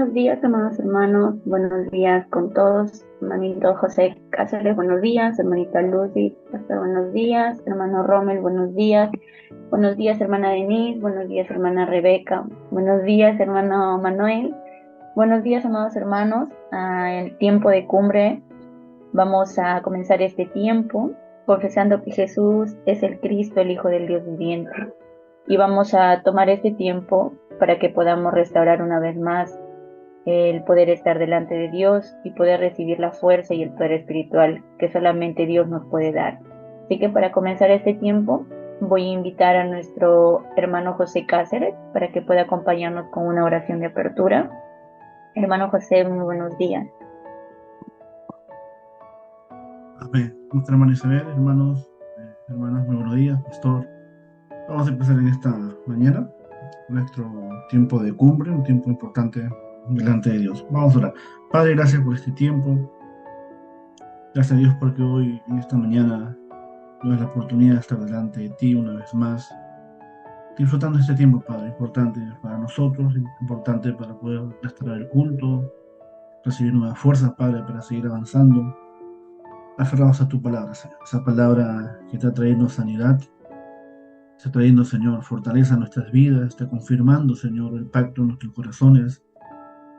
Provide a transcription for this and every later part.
Buenos días, amados hermanos, buenos días con todos. Hermanito José Cáceres, buenos días. Hermanita Lucy, pastor, buenos días. Hermano Rommel, buenos días. Buenos días, hermana Denise. Buenos días, hermana Rebeca. Buenos días, hermano Manuel. Buenos días, amados hermanos. El tiempo de cumbre. Vamos a comenzar este tiempo confesando que Jesús es el Cristo, el Hijo del Dios viviente. Y vamos a tomar este tiempo para que podamos restaurar una vez más el poder estar delante de Dios y poder recibir la fuerza y el poder espiritual que solamente Dios nos puede dar. Así que para comenzar este tiempo voy a invitar a nuestro hermano José Cáceres para que pueda acompañarnos con una oración de apertura. Hermano José, muy buenos días. Amén. Nuestra hermana Isabel, hermanos, hermanas, muy buenos días, pastor. Vamos a empezar en esta mañana nuestro tiempo de cumbre, un tiempo importante delante de Dios. Vamos a orar. Padre, gracias por este tiempo. Gracias a Dios porque hoy, en esta mañana, nos da la oportunidad de estar delante de ti una vez más, disfrutando este tiempo, Padre, importante para nosotros, importante para poder restaurar el culto, recibir nuevas fuerzas, Padre, para seguir avanzando, aferrados a tu palabra, Señor. Esa palabra que está trayendo sanidad, está trayendo, Señor, fortaleza a nuestras vidas, está confirmando, Señor, el pacto en nuestros corazones.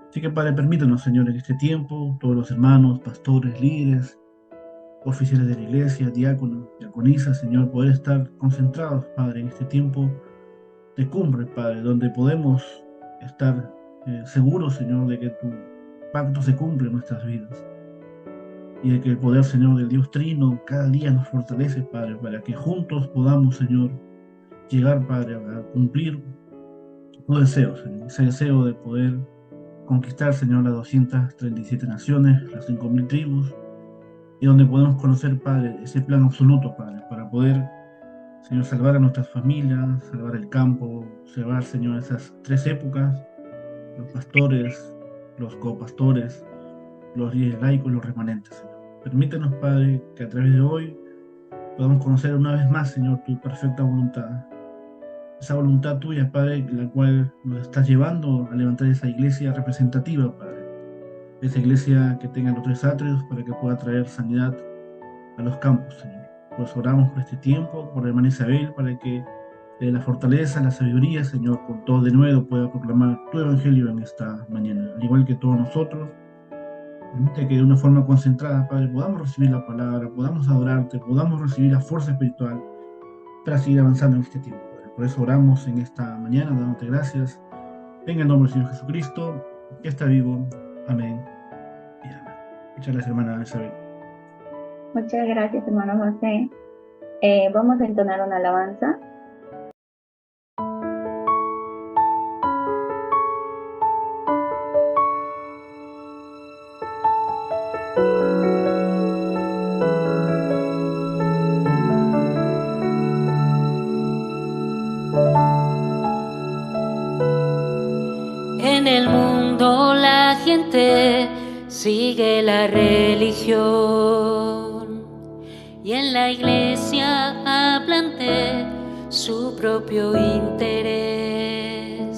Así que, Padre, permítanos, Señor, en este tiempo, todos los hermanos, pastores, líderes, oficiales de la iglesia, diáconos, diaconisas, Señor, poder estar concentrados, Padre, en este tiempo de cumbre, Padre, donde podemos estar seguros, Señor, de que tu pacto se cumple en nuestras vidas. Y de que el poder, Señor, del Dios Trino cada día nos fortalece, Padre, para que juntos podamos, Señor, llegar, Padre, a cumplir tu deseo, Señor, ese deseo de poder conquistar, Señor, las 237 naciones, las 5.000 tribus, y donde podemos conocer, Padre, ese plan absoluto, Padre, para poder, Señor, salvar a nuestras familias, salvar el campo, salvar, Señor, esas tres épocas, los pastores, los copastores, los líderes laicos, los remanentes, Señor. Permítenos, Padre, que a través de hoy podamos conocer una vez más, Señor, tu perfecta voluntad. Esa voluntad tuya, Padre, la cual nos estás llevando a levantar esa iglesia representativa, Padre. Esa iglesia que tenga los tres atrios para que pueda traer sanidad a los campos, Señor. Pues oramos por este tiempo, por la hermana Isabel, para que la fortaleza, la sabiduría, Señor, con todo de nuevo pueda proclamar tu evangelio en esta mañana. Al igual que todos nosotros, permite que de una forma concentrada, Padre, podamos recibir la palabra, podamos adorarte, podamos recibir la fuerza espiritual para seguir avanzando en este tiempo. Por eso oramos en esta mañana, dándote gracias. En el nombre del Señor Jesucristo, que está vivo. Amén y amén. Muchas gracias, hermana Isabel. Muchas gracias, hermano José. Vamos a entonar una alabanza. En el mundo la gente sigue la religión y en la iglesia hablan de su propio interés.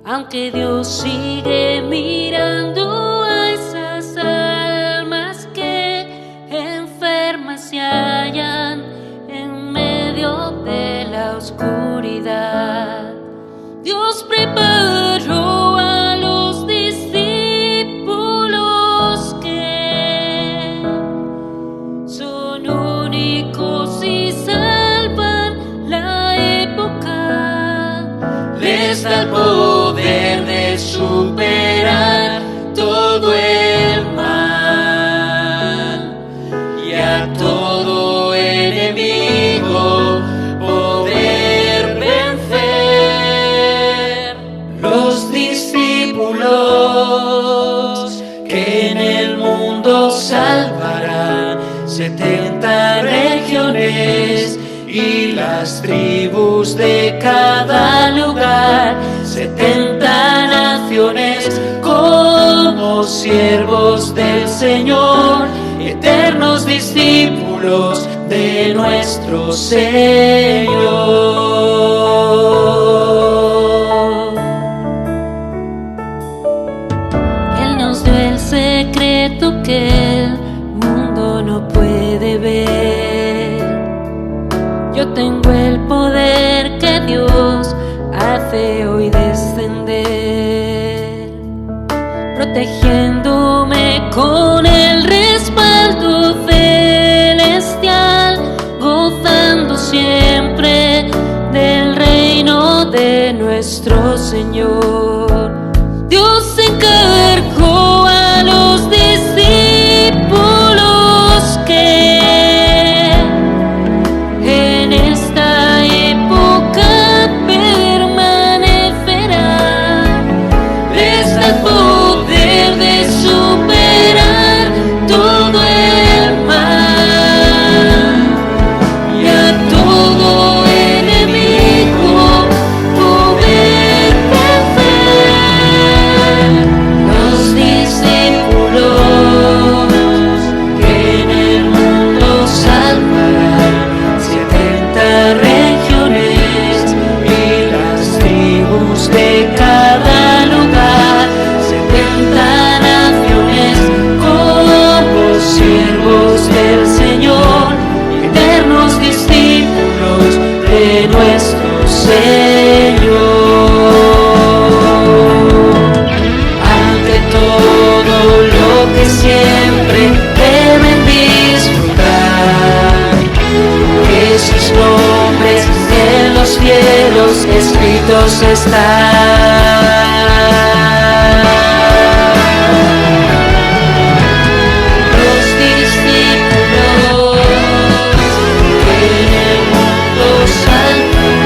Aunque Dios sigue mirando a esas almas que enfermas se hallan en medio de la oscuridad, Dios preparó a los discípulos que son únicos y salvan la época. Les da el poder de superar todo el mal y a todo enemigo poder vencer. Los discípulos que en el mundo salvarán 70 regiones y las tribus de cada lugar, 70 naciones, como siervos del Señor, eternos discípulos de nuestro Señor. puede ver. Yo tengo el poder que Dios hace hoy descender, protegiéndome con el respaldo celestial, gozando siempre del reino de nuestro Señor. Dios encargó a los discípulos que en esta época permanecerán. Les da el poder de superar todo el mal y a todo enemigo poder vencer. Los discípulos que en el mundo salvarán 70 regiones y las tribus de cada lugar, 70 naciones como siervos del Señor, eternos discípulos de nuestro Señor. Ante todo lo que siempre deben disfrutar, que sus nombres en los cielos escritos están. Los discípulos que en el mundo salvan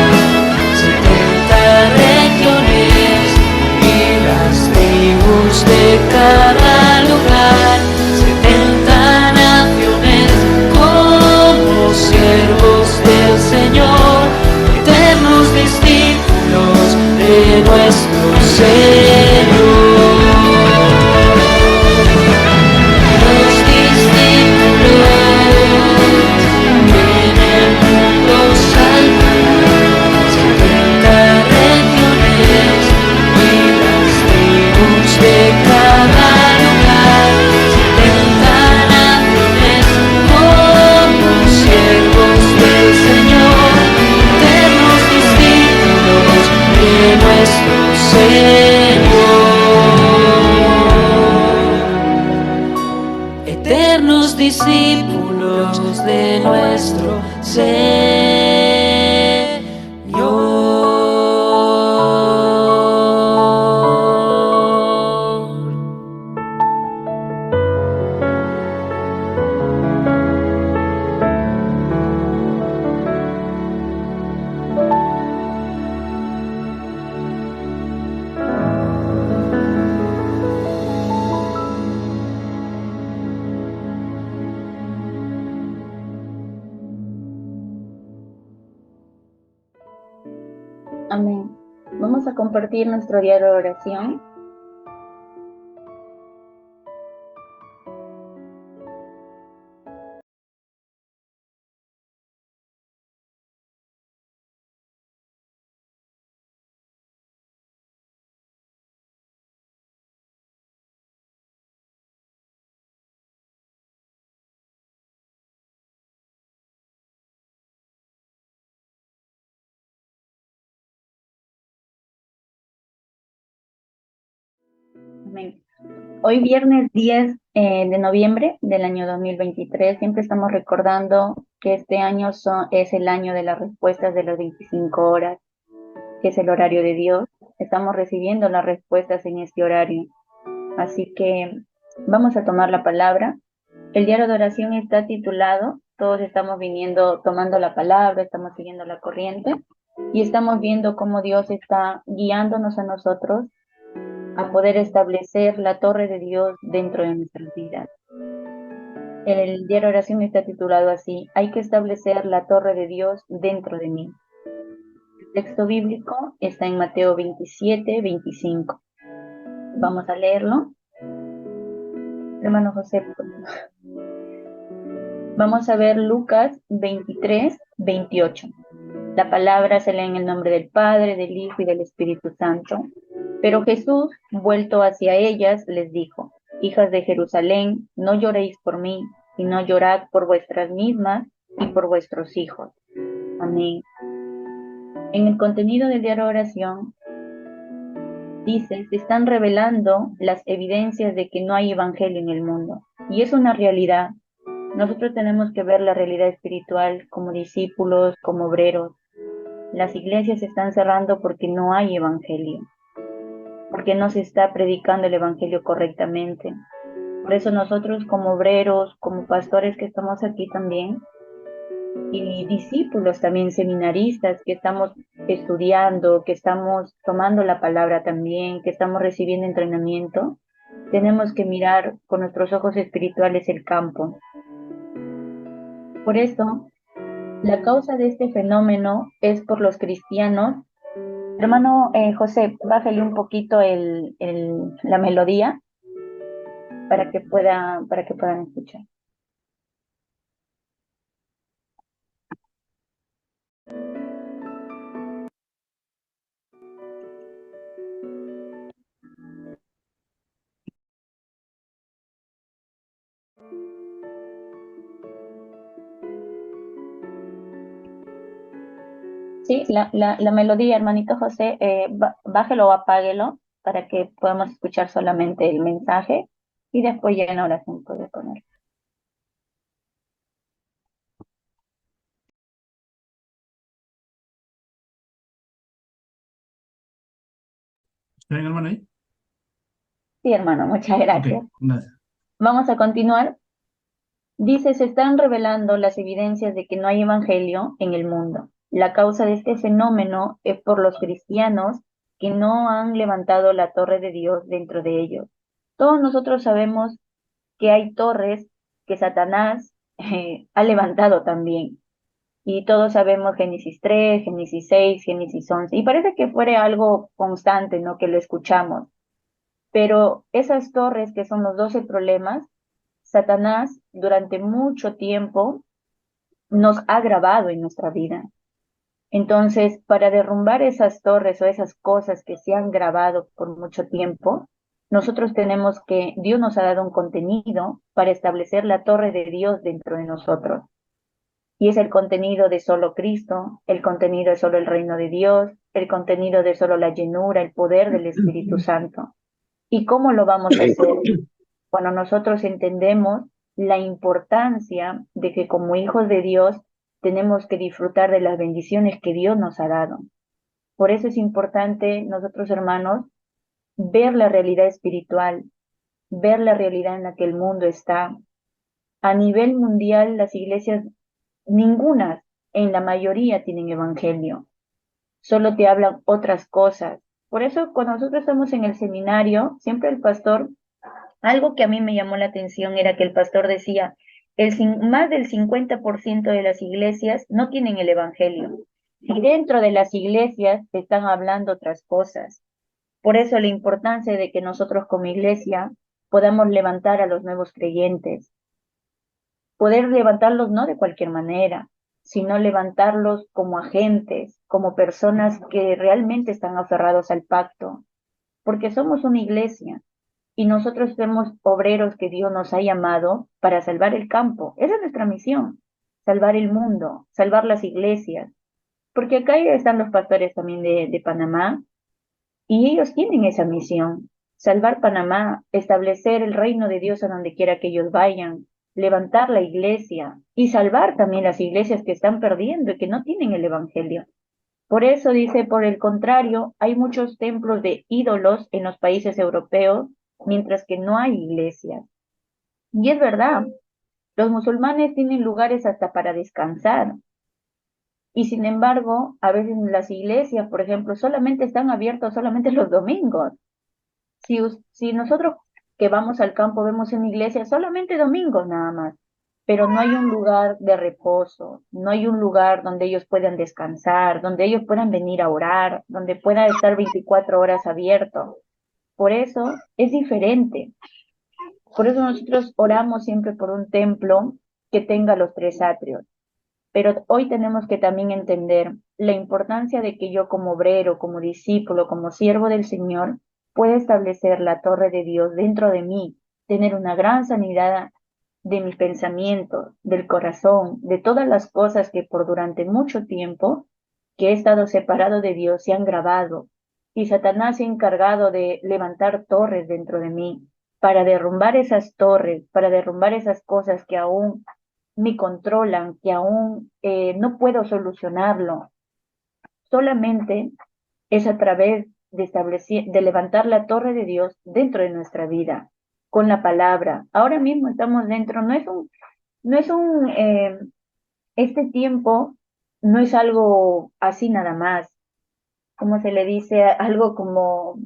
70 regiones y las tribus de cada lugar, 70 naciones como siervos del Señor, eternos discípulos de nuestro Señor. Los discípulos que en el mundo salvan 70 regiones y las tribus de cada lugar, 70 naciones como siervos del Señor, eternos discípulos de nuestro Señor. Eternos discípulos de nuestro Señor. Amén. Vamos a compartir nuestro diario de oración. Amén. Hoy viernes 10 de noviembre del año 2023, siempre estamos recordando que este año es el año de las respuestas de las 25 horas, que es el horario de Dios. Estamos recibiendo las respuestas en este horario. Así que vamos a tomar la palabra. El diario de oración está titulado, todos estamos tomando la palabra, estamos siguiendo la corriente y estamos viendo cómo Dios está guiándonos a nosotros a poder establecer la torre de Dios dentro de nuestras vidas. El diario de oración está titulado así: hay que establecer la torre de Dios dentro de mí. El texto bíblico está en Mateo 27, 25. Vamos a leerlo. Hermano José, vamos a ver Lucas 23, 28. La palabra se lee en el nombre del Padre, del Hijo y del Espíritu Santo. Pero Jesús, vuelto hacia ellas, les dijo: hijas de Jerusalén, no lloréis por mí, sino llorad por vuestras mismas y por vuestros hijos. Amén. En el contenido del diario de oración, dice, se están revelando las evidencias de que no hay evangelio en el mundo. Y es una realidad. Nosotros tenemos que ver la realidad espiritual como discípulos, como obreros. Las iglesias se están cerrando porque no hay evangelio, porque no se está predicando el evangelio correctamente. Por eso nosotros como obreros, como pastores que estamos aquí también, y discípulos también, seminaristas que estamos estudiando, que estamos tomando la palabra también, que estamos recibiendo entrenamiento, tenemos que mirar con nuestros ojos espirituales el campo. Por eso, la causa de este fenómeno es por los cristianos. Hermano José, bájale un poquito la melodía para que puedan escuchar. Sí, la melodía, hermanito José, bájelo o apáguelo para que podamos escuchar solamente el mensaje y después ya en oración puede poner. ¿Está bien, hermano, ahí? Sí, hermano, muchas gracias. Ok, gracias. Vamos a continuar. Dice, se están revelando las evidencias de que no hay evangelio en el mundo. La causa de este fenómeno es por los cristianos que no han levantado la torre de Dios dentro de ellos. Todos nosotros sabemos que hay torres que Satanás ha levantado también. Y todos sabemos Génesis 3, Génesis 6, Génesis 11. Y parece que fuera algo constante, ¿no? Que lo escuchamos. Pero esas torres que son los 12 problemas, Satanás durante mucho tiempo nos ha grabado en nuestra vida. Entonces, para derrumbar esas torres o esas cosas que se han grabado por mucho tiempo, nosotros tenemos Dios nos ha dado un contenido para establecer la torre de Dios dentro de nosotros. Y es el contenido de solo Cristo, el contenido de solo el reino de Dios, el contenido de solo la llenura, el poder del Espíritu Santo. ¿Y cómo lo vamos a hacer? Cuando nosotros entendemos la importancia de que como hijos de Dios tenemos que disfrutar de las bendiciones que Dios nos ha dado. Por eso es importante nosotros, hermanos, ver la realidad espiritual, ver la realidad en la que el mundo está. A nivel mundial, las iglesias, ninguna, en la mayoría tienen evangelio, solo te hablan otras cosas. Por eso, cuando nosotros estamos en el seminario, siempre el pastor, algo que a mí me llamó la atención era que el pastor decía, más del 50% de las iglesias no tienen el evangelio. Y dentro de las iglesias están hablando otras cosas. Por eso la importancia de que nosotros como iglesia podamos levantar a los nuevos creyentes, poder levantarlos no de cualquier manera, sino levantarlos como agentes, como personas que realmente están aferrados al pacto, porque somos una iglesia y nosotros somos obreros que Dios nos ha llamado para salvar el campo. Esa es nuestra misión, salvar el mundo, salvar las iglesias, porque acá están los pastores también de Panamá y ellos tienen esa misión, salvar Panamá, establecer el reino de Dios a donde quiera que ellos vayan, levantar la iglesia y salvar también las iglesias que están perdiendo y que no tienen el evangelio. Por eso dice, por el contrario, hay muchos templos de ídolos en los países europeos, mientras que no hay iglesias. Y es verdad, los musulmanes tienen lugares hasta para descansar. Y sin embargo, a veces las iglesias, por ejemplo, solamente están abiertas solamente los domingos. Si nosotros que vamos al campo vemos en iglesia solamente domingos nada más, pero no hay un lugar de reposo, no hay un lugar donde ellos puedan descansar, donde ellos puedan venir a orar, donde pueda estar 24 horas abierto. Por eso es diferente. Por eso nosotros oramos siempre por un templo que tenga los 3 atrios. Pero hoy tenemos que también entender la importancia de que yo como obrero, como discípulo, como siervo del Señor, pueda establecer la torre de Dios dentro de mí, tener una gran sanidad de mis pensamientos, del corazón, de todas las cosas que por durante mucho tiempo que he estado separado de Dios se han grabado. Y Satanás se ha encargado de levantar torres dentro de mí para derrumbar esas torres, para derrumbar esas cosas que aún me controlan, que aún no puedo solucionarlo. Solamente es a través de establecer, de levantar la torre de Dios dentro de nuestra vida, con la palabra. Ahora mismo estamos dentro, no es un, este tiempo no es algo así nada más, como se le dice, algo como,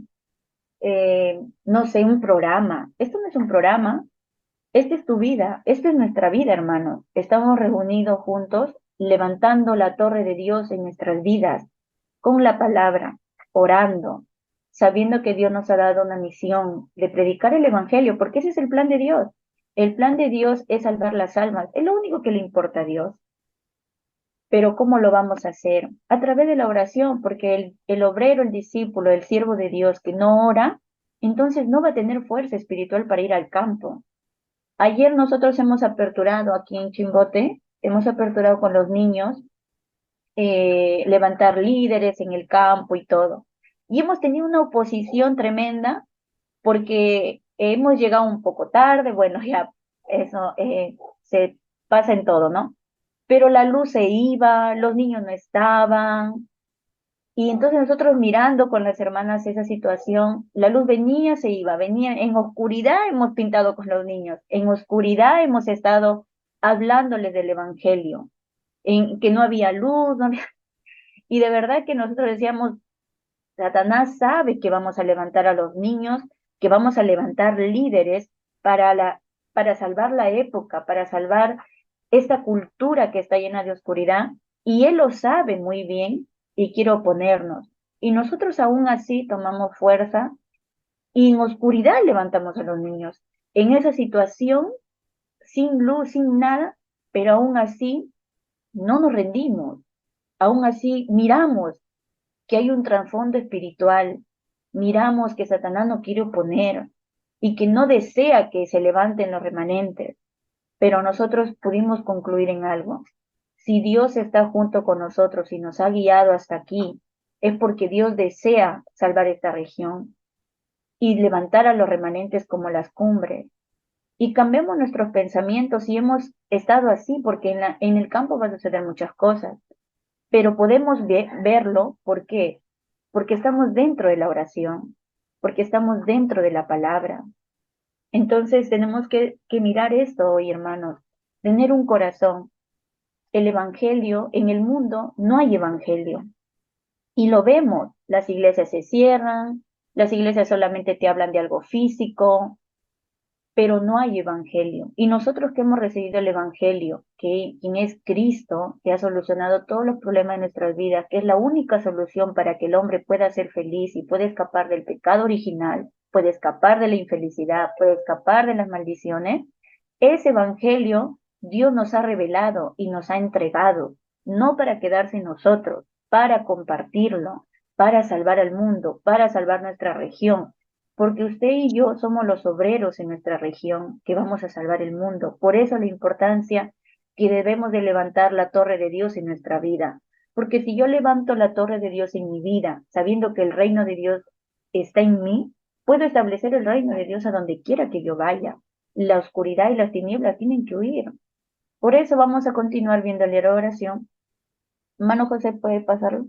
no sé, un programa. Esto no es un programa, esta es tu vida, esta es nuestra vida, hermanos. Estamos reunidos juntos, levantando la torre de Dios en nuestras vidas, con la palabra, orando, sabiendo que Dios nos ha dado una misión de predicar el Evangelio, porque ese es el plan de Dios. El plan de Dios es salvar las almas, es lo único que le importa a Dios. Pero ¿cómo lo vamos a hacer? A través de la oración, porque el obrero, el discípulo, el siervo de Dios que no ora, entonces no va a tener fuerza espiritual para ir al campo. Ayer nosotros hemos aperturado aquí en Chimbote, hemos aperturado con los niños, levantar líderes en el campo y todo. Y hemos tenido una oposición tremenda porque hemos llegado un poco tarde, bueno, ya eso se pasa en todo, ¿no? Pero la luz se iba, los niños no estaban, y entonces nosotros mirando con las hermanas esa situación, la luz venía, se iba, venía, en oscuridad hemos pintado con los niños, en oscuridad hemos estado hablándoles del Evangelio, en que no había luz, no había... Y de verdad que nosotros decíamos, Satanás sabe que vamos a levantar a los niños, que vamos a levantar líderes para para salvar la época, para salvar esta cultura que está llena de oscuridad, y él lo sabe muy bien y quiere oponernos. Y nosotros aún así tomamos fuerza y en oscuridad levantamos a los niños. En esa situación, sin luz, sin nada, pero aún así no nos rendimos. Aún así miramos que hay un trasfondo espiritual. Miramos que Satanás no quiere oponer y que no desea que se levanten los remanentes, pero nosotros pudimos concluir en algo. Si Dios está junto con nosotros y nos ha guiado hasta aquí, es porque Dios desea salvar esta región y levantar a los remanentes como las cumbres. Y cambiemos nuestros pensamientos y hemos estado así porque en el campo van a suceder muchas cosas, pero podemos verlo, ¿por qué? Porque estamos dentro de la oración, porque estamos dentro de la palabra. Entonces tenemos que mirar esto hoy, hermanos, tener un corazón. El evangelio, en el mundo no hay evangelio. Y lo vemos, las iglesias se cierran, las iglesias solamente te hablan de algo físico, pero no hay evangelio. Y nosotros que hemos recibido el evangelio, que quien es Cristo, que ha solucionado todos los problemas de nuestras vidas, que es la única solución para que el hombre pueda ser feliz y pueda escapar del pecado original, puede escapar de la infelicidad, puede escapar de las maldiciones, ese evangelio Dios nos ha revelado y nos ha entregado, no para quedarse en nosotros, para compartirlo, para salvar al mundo, para salvar nuestra región, porque usted y yo somos los obreros en nuestra región que vamos a salvar el mundo. Por eso la importancia que debemos de levantar la torre de Dios en nuestra vida. Porque si yo levanto la torre de Dios en mi vida, sabiendo que el reino de Dios está en mí, puedo establecer el reino de Dios a donde quiera que yo vaya. La oscuridad y las tinieblas tienen que huir. Por eso vamos a continuar viendo la oración. Hermano José, ¿puede pasarlo?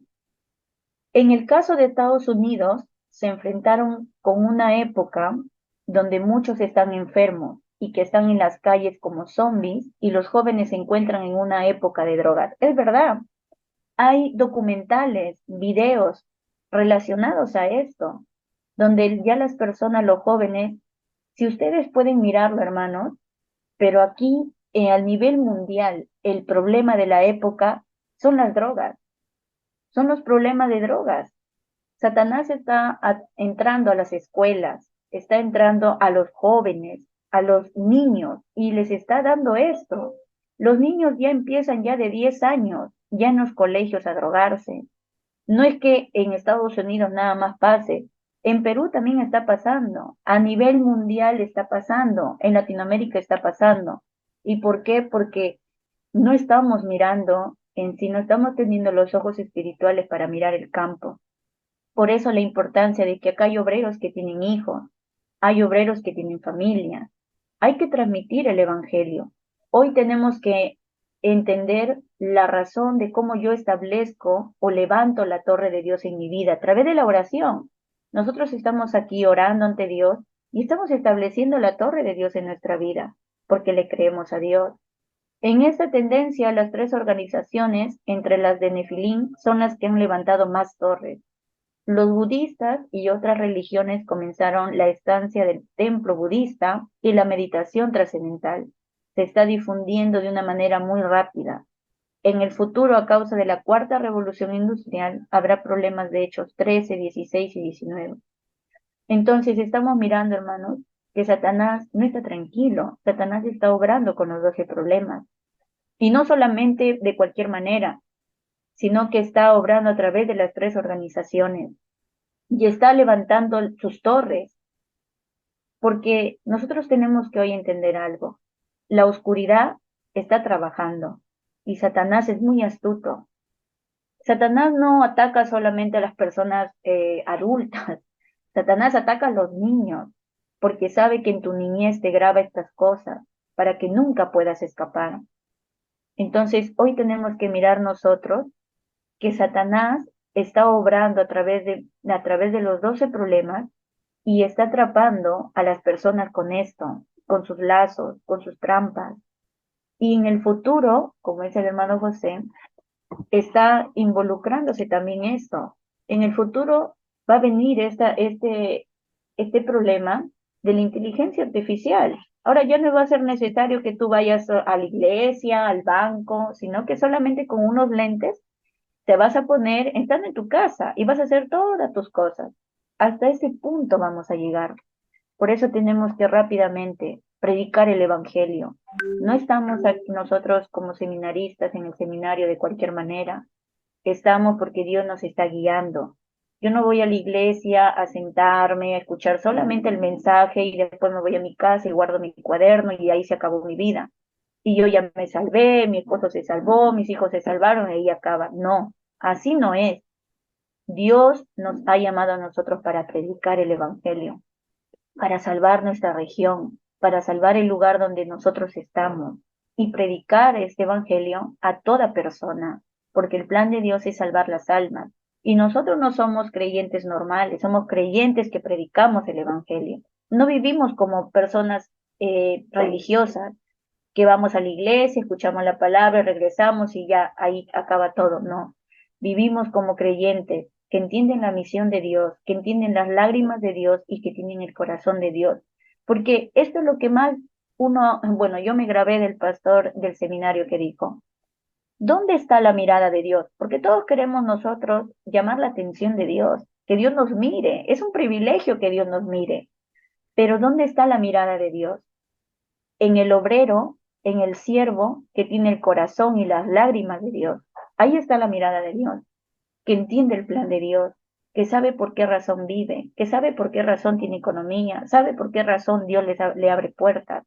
En el caso de Estados Unidos, se enfrentaron con una época donde muchos están enfermos y que están en las calles como zombies y los jóvenes se encuentran en una época de drogas. Es verdad, hay documentales, videos relacionados a esto, donde ya las personas, los jóvenes, si ustedes pueden mirarlo, hermanos, pero aquí, al nivel mundial, el problema de la época son las drogas, son los problemas de drogas. Satanás está entrando a las escuelas, está entrando a los jóvenes, a los niños, y les está dando esto. Los niños ya empiezan ya de 10 años, ya en los colegios a drogarse. No es que en Estados Unidos nada más pase, en Perú también está pasando, a nivel mundial está pasando, en Latinoamérica está pasando. ¿Y por qué? Porque no estamos mirando en sí, no estamos teniendo los ojos espirituales para mirar el campo. Por eso la importancia de que acá hay obreros que tienen hijos, hay obreros que tienen familia. Hay que transmitir el evangelio. Hoy tenemos que entender la razón de cómo yo establezco o levanto la torre de Dios en mi vida a través de la oración. Nosotros estamos aquí orando ante Dios y estamos estableciendo la torre de Dios en nuestra vida porque le creemos a Dios. En esta tendencia, las tres organizaciones, entre las de Nefilim, son las que han levantado más torres. Los budistas y otras religiones comenzaron la estancia del templo budista y la meditación trascendental. Se está difundiendo de una manera muy rápida. En el futuro, a causa de la cuarta revolución industrial, habrá problemas de Hechos 13, 16 y 19. Entonces, estamos mirando, hermanos, que Satanás no está tranquilo. Satanás está obrando con los 12 problemas. Y no solamente de cualquier manera, sino que está obrando a través de las tres organizaciones y está levantando sus torres, porque nosotros tenemos que hoy entender algo. La oscuridad está trabajando y Satanás es muy astuto. Satanás no ataca solamente a las personas adultas, Satanás ataca a los niños, porque sabe que en tu niñez te graba estas cosas para que nunca puedas escapar. Entonces, hoy tenemos que mirar nosotros que Satanás está obrando a través de los 12 problemas y está atrapando a las personas con esto, con sus lazos, con sus trampas. Y en el futuro, como es el hermano José, está involucrándose también esto. En el futuro va a venir este problema de la inteligencia artificial. Ahora ya no va a ser necesario que tú vayas a la iglesia, al banco, sino que solamente con unos lentes te vas a poner estando en tu casa y vas a hacer todas tus cosas. Hasta ese punto vamos a llegar. Por eso tenemos que rápidamente predicar el Evangelio. No estamos aquí nosotros como seminaristas en el seminario de cualquier manera. Estamos porque Dios nos está guiando. Yo no voy a la iglesia a sentarme, a escuchar solamente el mensaje y después me voy a mi casa y guardo mi cuaderno y ahí se acabó mi vida. Y yo ya me salvé, mi esposo se salvó, mis hijos se salvaron y ahí acaba. No, así no es. Dios nos ha llamado a nosotros para predicar el Evangelio, para salvar nuestra región, para salvar el lugar donde nosotros estamos y predicar este evangelio a toda persona, porque el plan de Dios es salvar las almas. Y nosotros no somos creyentes normales, somos creyentes que predicamos el evangelio. No vivimos como personas religiosas, que vamos a la iglesia, escuchamos la palabra, regresamos y ya ahí acaba todo. No, vivimos como creyentes que entienden la misión de Dios, que entienden las lágrimas de Dios y que tienen el corazón de Dios. Porque esto es lo que más bueno, yo me grabé del pastor del seminario que dijo, ¿dónde está la mirada de Dios? Porque todos queremos nosotros llamar la atención de Dios, que Dios nos mire. Es un privilegio que Dios nos mire. Pero ¿dónde está la mirada de Dios? En el obrero, en el siervo que tiene el corazón y las lágrimas de Dios. Ahí está la mirada de Dios, que entiende el plan de Dios, que sabe por qué razón vive, que sabe por qué razón tiene economía, sabe por qué razón Dios le abre puertas,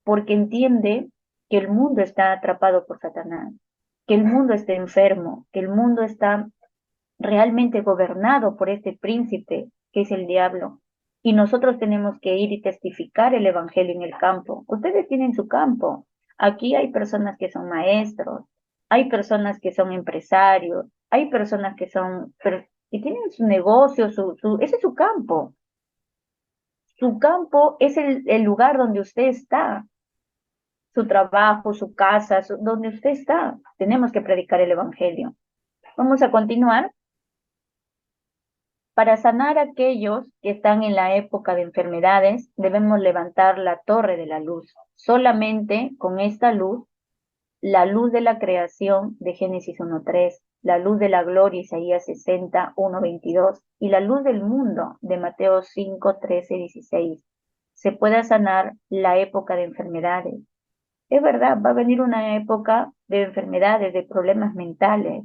porque entiende que el mundo está atrapado por Satanás, que el mundo está enfermo, que el mundo está realmente gobernado por este príncipe que es el diablo. Y nosotros tenemos que ir y testificar el evangelio en el campo. Ustedes tienen su campo. Aquí hay personas que son maestros, hay personas que son empresarios, hay personas que tienen su negocio, ese es su campo. Su campo es el lugar donde usted está, su trabajo, su casa, donde usted está. Tenemos que predicar el evangelio. Vamos a continuar. Para sanar a aquellos que están en la época de enfermedades, debemos levantar la torre de la luz. Solamente con esta luz, la luz de la creación de Génesis 1:3, la luz de la gloria Isaías 60:1-22 y la luz del mundo de Mateo 5:13-16, se pueda sanar la época de enfermedades. Es verdad, va a venir una época de enfermedades, de problemas mentales.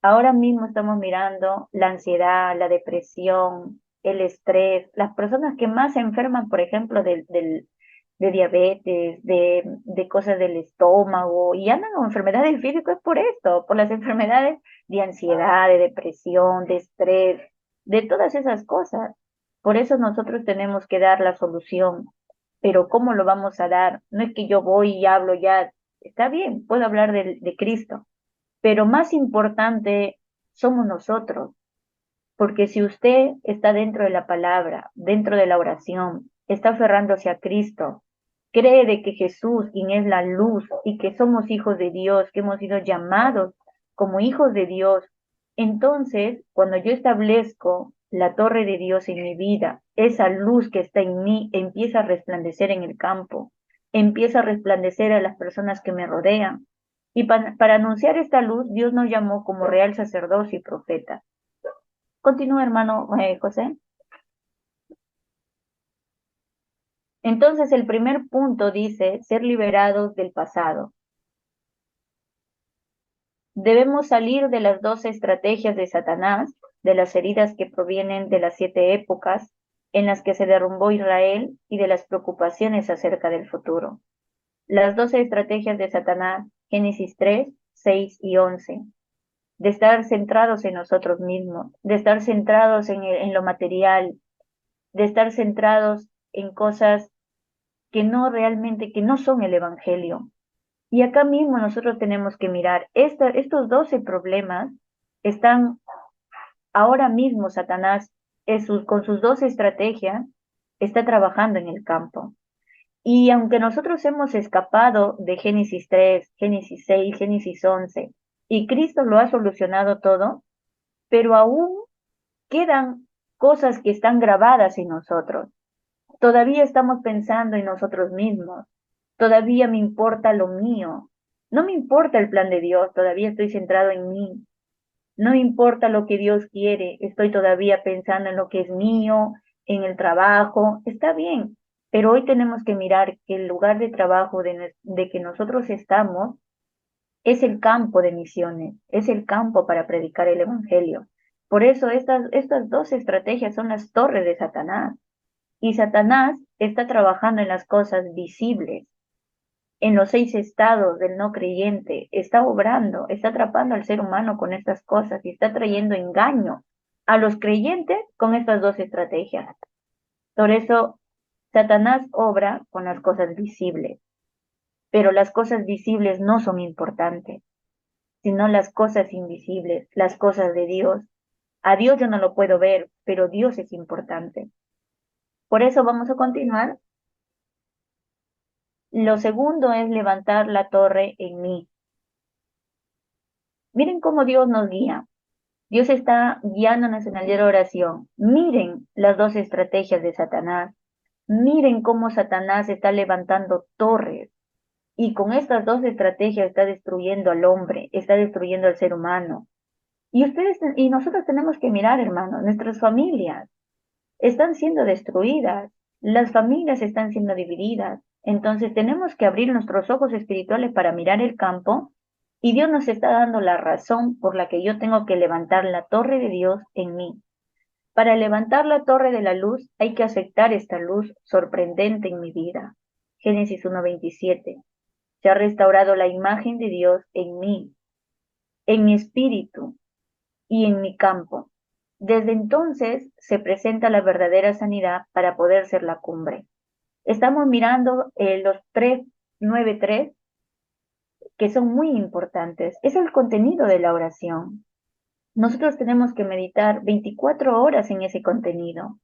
Ahora mismo estamos mirando la ansiedad, la depresión, el estrés, las personas que más se enferman, por ejemplo, de diabetes, de cosas del estómago, y andan con enfermedades físicas por esto, por las enfermedades de ansiedad, de depresión, de estrés, de todas esas cosas. Por eso nosotros tenemos que dar la solución. Pero ¿cómo lo vamos a dar? No es que yo voy y hablo ya, está bien, puedo hablar de Cristo, pero más importante somos nosotros, porque si usted está dentro de la palabra, dentro de la oración, está aferrándose a Cristo, cree de que Jesús, quien es la luz, y que somos hijos de Dios, que hemos sido llamados como hijos de Dios, entonces, cuando yo establezco la torre de Dios en mi vida, esa luz que está en mí empieza a resplandecer en el campo, empieza a resplandecer a las personas que me rodean. Y para anunciar esta luz, Dios nos llamó como real sacerdocio y profeta. Continúa, hermano José. Entonces, el primer punto dice ser liberados del pasado. Debemos salir de las 12 estrategias de Satanás, de las heridas que provienen de las 7 épocas en las que se derrumbó Israel y de las preocupaciones acerca del futuro. Las 12 estrategias de Satanás, Génesis 3, 6 y 11. De estar centrados en nosotros mismos, de estar centrados en lo material, de estar centrados en cosas que no realmente, que no son el Evangelio. Y acá mismo nosotros tenemos que mirar, estos 12 problemas están ahora mismo Satanás, con sus 12 estrategias, está trabajando en el campo. Y aunque nosotros hemos escapado de Génesis 3, Génesis 6, Génesis 11, y Cristo lo ha solucionado todo, pero aún quedan cosas que están grabadas en nosotros. Todavía estamos pensando en nosotros mismos. Todavía me importa lo mío. No me importa el plan de Dios, todavía estoy centrado en mí. No me importa lo que Dios quiere, estoy todavía pensando en lo que es mío, en el trabajo. Está bien, pero hoy tenemos que mirar que el lugar de trabajo de que nosotros estamos es el campo de misiones, es el campo para predicar el Evangelio. Por eso estas dos estrategias son las torres de Satanás. Y Satanás está trabajando en las cosas visibles, en los 6 estados del no creyente, está obrando, está atrapando al ser humano con estas cosas y está trayendo engaño a los creyentes con estas dos estrategias. Por eso, Satanás obra con las cosas visibles, pero las cosas visibles no son importantes, sino las cosas invisibles, las cosas de Dios. A Dios yo no lo puedo ver, pero Dios es importante. Por eso vamos a continuar. Lo segundo es levantar la torre en mí. Miren cómo Dios nos guía. Dios está guiándonos en el día de oración. Miren las dos estrategias de Satanás. Miren cómo Satanás está levantando torres. Y con estas dos estrategias está destruyendo al hombre, está destruyendo al ser humano. Y ustedes y nosotros tenemos que mirar, hermanos, nuestras familias están siendo destruidas, las familias están siendo divididas. Entonces tenemos que abrir nuestros ojos espirituales para mirar el campo y Dios nos está dando la razón por la que yo tengo que levantar la torre de Dios en mí. Para levantar la torre de la luz hay que aceptar esta luz sorprendente en mi vida. Génesis 1:27. Se ha restaurado la imagen de Dios en mí, en mi espíritu y en mi campo. Desde entonces se presenta la verdadera sanidad para poder ser la cumbre. Estamos mirando los 3:9:3 que son muy importantes. Es el contenido de la oración. Nosotros tenemos que meditar 24 horas en ese contenido.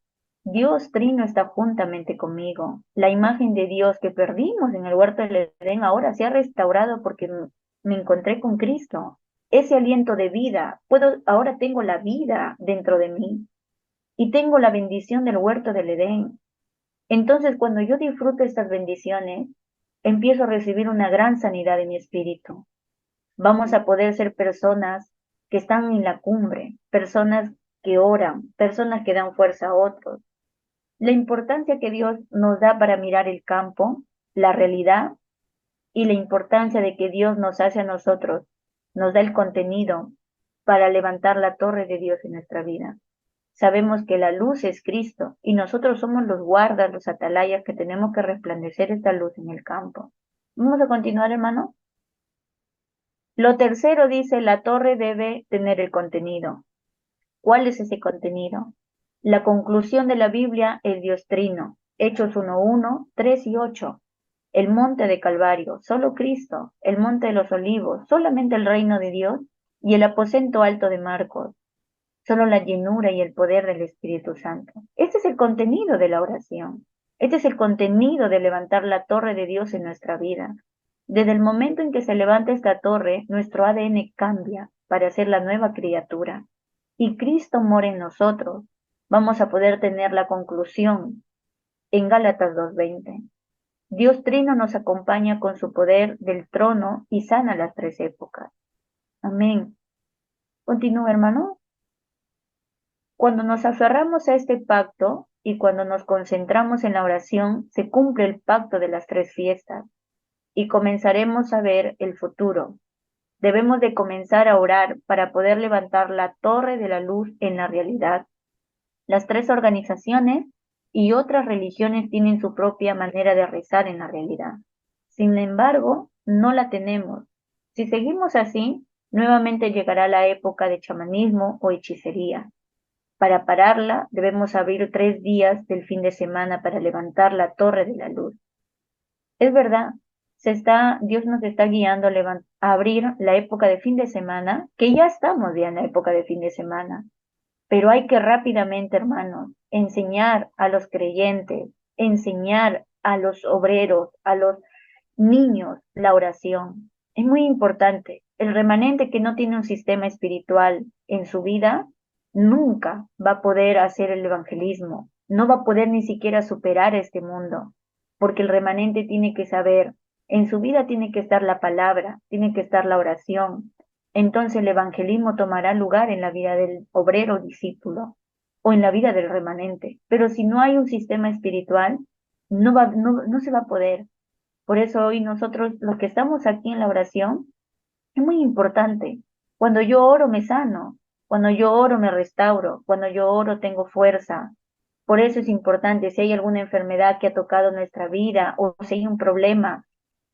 Dios Trino está juntamente conmigo. La imagen de Dios que perdimos en el huerto del Edén ahora se ha restaurado porque me encontré con Cristo. Ese aliento de vida, ahora tengo la vida dentro de mí y tengo la bendición del huerto del Edén. Entonces, cuando yo disfruto estas bendiciones, empiezo a recibir una gran sanidad en mi espíritu. Vamos a poder ser personas que están en la cumbre, personas que oran, personas que dan fuerza a otros. La importancia que Dios nos da para mirar el campo, la realidad, y la importancia de que Dios nos hace a nosotros, nos da el contenido para levantar la torre de Dios en nuestra vida. Sabemos que la luz es Cristo y nosotros somos los guardas, los atalayas que tenemos que resplandecer esta luz en el campo. Vamos a continuar, hermano. Lo tercero dice, la torre debe tener el contenido. ¿Cuál es ese contenido? La conclusión de la Biblia es Dios Trino. Hechos 1:1, 3 y 8. El monte de Calvario, solo Cristo. El monte de los olivos, solamente el reino de Dios. Y el aposento alto de Marcos, solo la llenura y el poder del Espíritu Santo. Este es el contenido de la oración. Este es el contenido de levantar la torre de Dios en nuestra vida. Desde el momento en que se levanta esta torre, nuestro ADN cambia para ser la nueva criatura. Y Cristo mora en nosotros. Vamos a poder tener la conclusión en Gálatas 2:20. Dios Trino nos acompaña con su poder del trono y sana las tres épocas. Amén. Continúa, hermano. Cuando nos aferramos a este pacto y cuando nos concentramos en la oración, se cumple el pacto de las tres fiestas y comenzaremos a ver el futuro. Debemos de comenzar a orar para poder levantar la torre de la luz en la realidad. Las tres organizaciones y otras religiones tienen su propia manera de rezar en la realidad. Sin embargo, no la tenemos. Si seguimos así, nuevamente llegará la época de chamanismo o hechicería. Para pararla, debemos abrir 3 días del fin de semana para levantar la torre de la luz. Es verdad, Dios nos está guiando a abrir la época de fin de semana, que ya estamos ya en la época de fin de semana. Pero hay que rápidamente, hermanos, enseñar a los creyentes, enseñar a los obreros, a los niños la oración. Es muy importante. El remanente que no tiene un sistema espiritual en su vida nunca va a poder hacer el evangelismo, no va a poder ni siquiera superar este mundo, porque el remanente tiene que saber, en su vida tiene que estar la palabra, tiene que estar la oración. Entonces el evangelismo tomará lugar en la vida del obrero discípulo o en la vida del remanente. Pero si no hay un sistema espiritual, no se va a poder. Por eso hoy nosotros, los que estamos aquí en la oración, es muy importante. Cuando yo oro me sano, cuando yo oro me restauro, cuando yo oro tengo fuerza. Por eso es importante, si hay alguna enfermedad que ha tocado nuestra vida o si hay un problema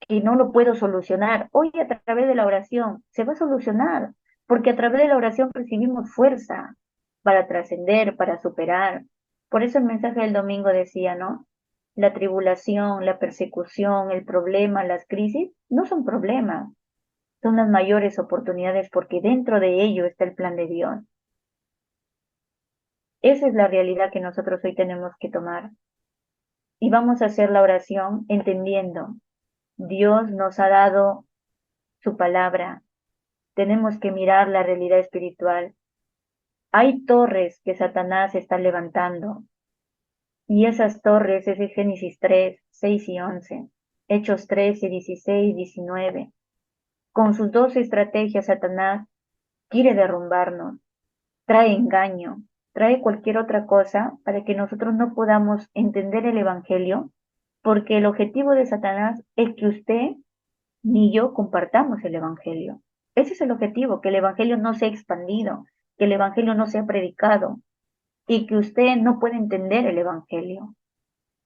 que no lo puedo solucionar, hoy a través de la oración se va a solucionar, porque a través de la oración recibimos fuerza para trascender, para superar. Por eso el mensaje del domingo decía, ¿no? La tribulación, la persecución, el problema, las crisis, no son problemas, son las mayores oportunidades porque dentro de ello está el plan de Dios. Esa es la realidad que nosotros hoy tenemos que tomar. Y vamos a hacer la oración entendiendo, Dios nos ha dado su palabra. Tenemos que mirar la realidad espiritual. Hay torres que Satanás está levantando. Y esas torres es Génesis 3, 6 y 11. Hechos 13, 16, 19. Con sus dos estrategias, Satanás quiere derrumbarnos, trae engaño, trae cualquier otra cosa para que nosotros no podamos entender el Evangelio, porque el objetivo de Satanás es que usted ni yo compartamos el Evangelio. Ese es el objetivo, que el Evangelio no sea expandido, que el Evangelio no sea predicado y que usted no pueda entender el Evangelio.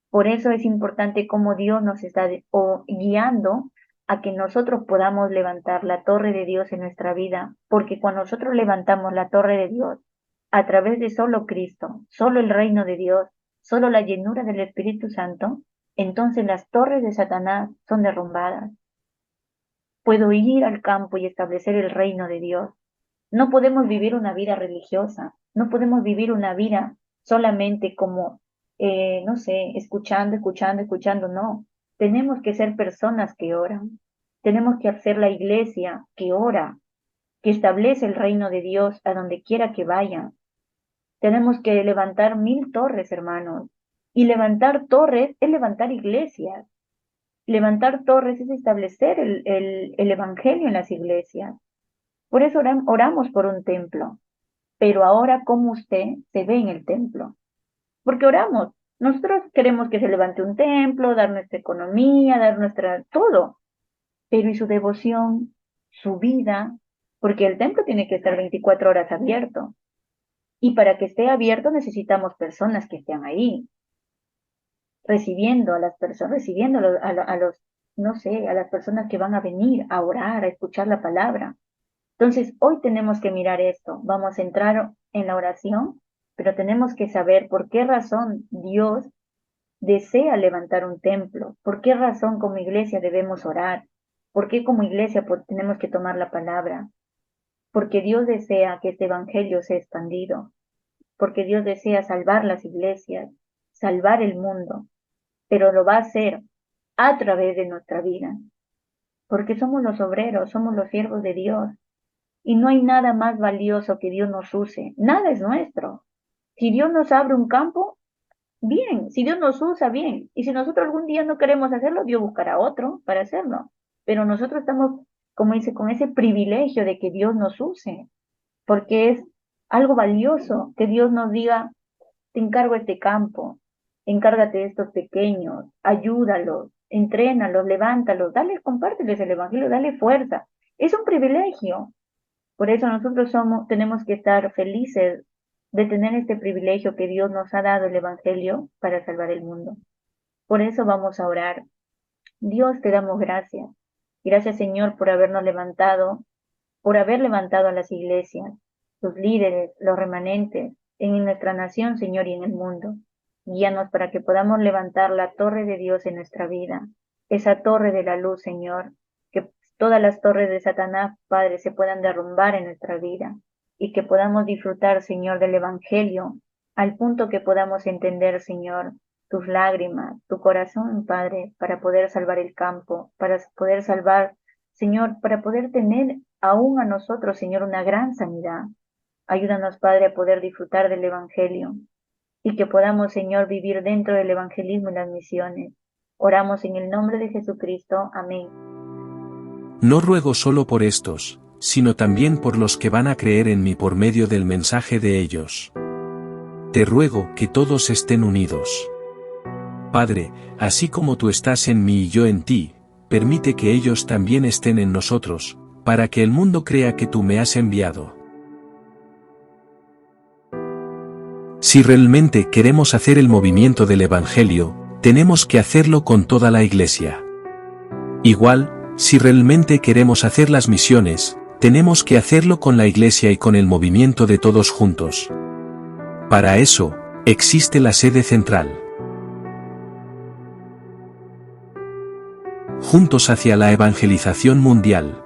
Por eso es importante cómo Dios nos está guiando a que nosotros podamos levantar la torre de Dios en nuestra vida, porque cuando nosotros levantamos la torre de Dios a través de solo Cristo, solo el reino de Dios, solo la llenura del Espíritu Santo, entonces las torres de Satanás son derrumbadas. Puedo ir al campo y establecer el reino de Dios. No podemos vivir una vida religiosa, no podemos vivir una vida solamente como, no sé, escuchando, no. Tenemos que ser personas que oran, tenemos que hacer la iglesia que ora, que establece el reino de Dios a donde quiera que vaya. Tenemos que levantar 1000 torres, hermanos, y levantar torres es levantar iglesias. Levantar torres es establecer el evangelio en las iglesias. Por eso oramos por un templo. Pero ahora, ¿cómo usted se ve en el templo? Porque oramos. Nosotros queremos que se levante un templo, dar nuestra economía, dar nuestra todo. Pero ¿y su devoción, su vida? Porque el templo tiene que estar 24 horas abierto. Y para que esté abierto necesitamos personas que estén ahí, recibiendo a las personas, recibiendo a los, no sé, a las personas que van a venir a orar, a escuchar la palabra. Entonces, hoy tenemos que mirar esto. Vamos a entrar en la oración, pero tenemos que saber por qué razón Dios desea levantar un templo, por qué razón como iglesia debemos orar, por qué como iglesia tenemos que tomar la palabra, porque Dios desea que este evangelio sea expandido, porque Dios desea salvar las iglesias, salvar el mundo, pero lo va a hacer a través de nuestra vida, porque somos los obreros, somos los siervos de Dios, y no hay nada más valioso que Dios nos use, nada es nuestro. Si Dios nos abre un campo, bien, si Dios nos usa, bien, y si nosotros algún día no queremos hacerlo, Dios buscará otro para hacerlo, pero nosotros estamos, como dice, con ese privilegio de que Dios nos use, porque es algo valioso que Dios nos diga, te encargo este campo, encárgate de estos pequeños, ayúdalos, entrénalos, levántalos, dale, compárteles el evangelio, dale fuerza. Es un privilegio. Por eso nosotros tenemos que estar felices de tener este privilegio que Dios nos ha dado el evangelio para salvar el mundo. Por eso vamos a orar. Dios, te damos gracias. Gracias, Señor, por habernos levantado, por haber levantado a las iglesias, los líderes, los remanentes, en nuestra nación, Señor, y en el mundo. Guíanos para que podamos levantar la torre de Dios en nuestra vida, esa torre de la luz, Señor, que todas las torres de Satanás, Padre, se puedan derrumbar en nuestra vida y que podamos disfrutar, Señor, del Evangelio, al punto que podamos entender, Señor, tus lágrimas, tu corazón, Padre, para poder salvar el campo, para poder salvar, Señor, para poder tener aún a nosotros, Señor, una gran sanidad. Ayúdanos, Padre, a poder disfrutar del Evangelio y que podamos, Señor, vivir dentro del evangelismo y las misiones. Oramos en el nombre de Jesucristo. Amén. No ruego solo por estos, sino también por los que van a creer en mí por medio del mensaje de ellos. Te ruego que todos estén unidos. Padre, así como tú estás en mí y yo en ti, permite que ellos también estén en nosotros, para que el mundo crea que tú me has enviado. Si realmente queremos hacer el movimiento del Evangelio, tenemos que hacerlo con toda la Iglesia. Igual, si realmente queremos hacer las misiones, tenemos que hacerlo con la Iglesia y con el movimiento de todos juntos. Para eso, existe la sede central. Juntos hacia la evangelización mundial.